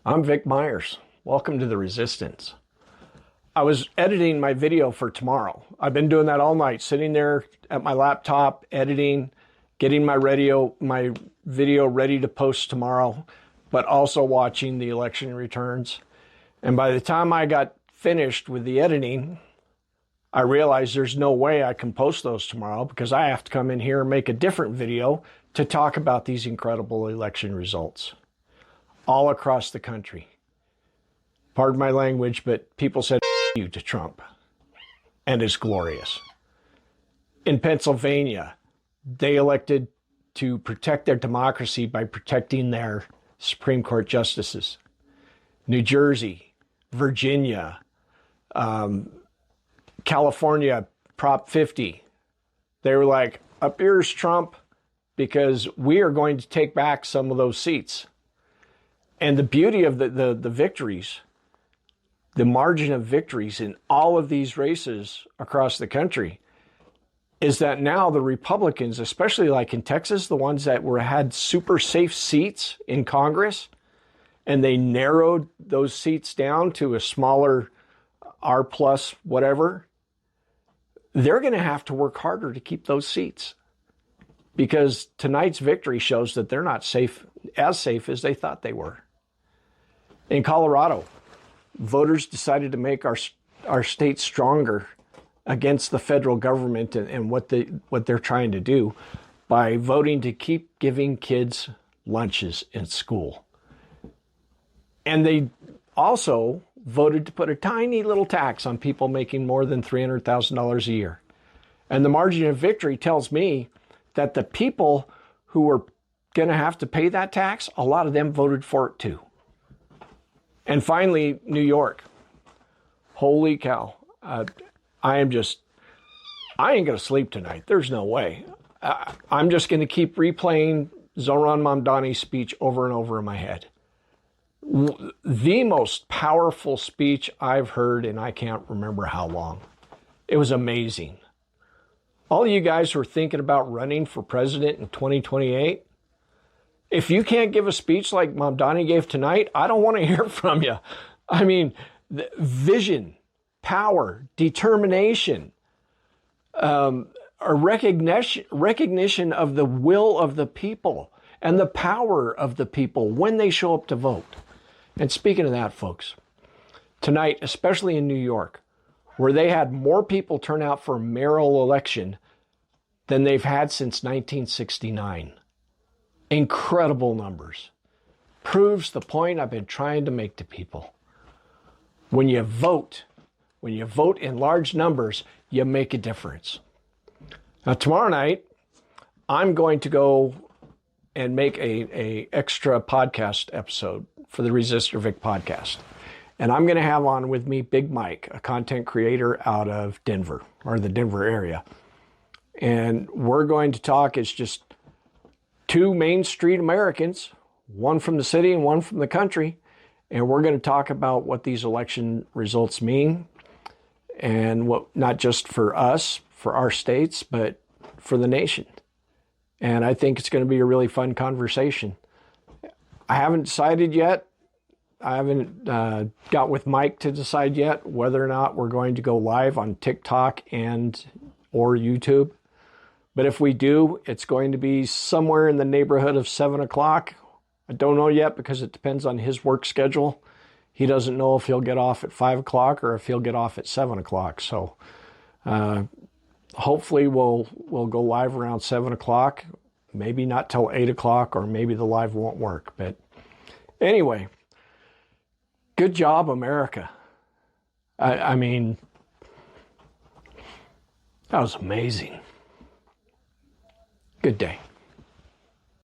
I'm Vic Myers. Welcome to The Resistance. I was editing my video for tomorrow. I've been doing that all night, sitting there at my laptop, editing, getting my video ready to post tomorrow, but also watching the election returns. And by the time I got finished with the editing, I realized there's no way I can post those tomorrow because I have to come in here and make a different video to talk about these incredible election results all across the country. Pardon my language, but people said you to Trump, and it's glorious. In Pennsylvania, they elected to protect their democracy by protecting their Supreme Court justices. New Jersey, Virginia, California, Prop 50. They were like, up here's Trump, because we are going to take back some of those seats. And the beauty of the victories, the margin of victories in all of these races across the country, is that now the Republicans, especially like in Texas, the ones that had super safe seats in Congress, and they narrowed those seats down to a smaller R plus whatever, they're going to have to work harder to keep those seats, because tonight's victory shows that they're not as safe as they thought they were. In Colorado, voters decided to make our state stronger against the federal government and what they're trying to do by voting to keep giving kids lunches in school. And they also voted to put a tiny little tax on people making more than $300,000 a year. And the margin of victory tells me that the people who are going to have to pay that tax, a lot of them voted for it too. And finally, New York. Holy cow. I ain't going to sleep tonight. There's no way. I'm just going to keep replaying Zohran Mamdani's speech over and over in my head. The most powerful speech I've heard, and I can't remember how long. It was amazing. All of you guys who are thinking about running for president in 2028, if you can't give a speech like Mamdani gave tonight, I don't want to hear from you. I mean, vision, power, determination, a recognition of the will of the people and the power of the people when they show up to vote. And speaking of that, folks, tonight, especially in New York, where they had more people turn out for a mayoral election than they've had since 1969. Incredible numbers. Proves the point I've been trying to make to people. When you vote in large numbers, you make a difference. Now, tomorrow night, I'm going to go and make a extra podcast episode for the Resistor Vic podcast. And I'm going to have on with me Big Mike, a content creator out of Denver, or the Denver area. And we're going to talk, it's just two Main Street Americans, one from the city and one from the country. And we're going to talk about what these election results mean, and what, not just for us, for our states, but for the nation. And I think it's going to be a really fun conversation. I haven't decided yet. I haven't got with Mike to decide yet whether or not we're going to go live on TikTok or YouTube. But if we do, it's going to be somewhere in the neighborhood of 7 o'clock. I don't know yet because it depends on his work schedule. He doesn't know if he'll get off at 5 o'clock or if he'll get off at 7 o'clock. So hopefully we'll go live around 7 o'clock. Maybe not till 8 o'clock, or maybe the live won't work. But anyway, good job, America. I mean, that was amazing. Good day.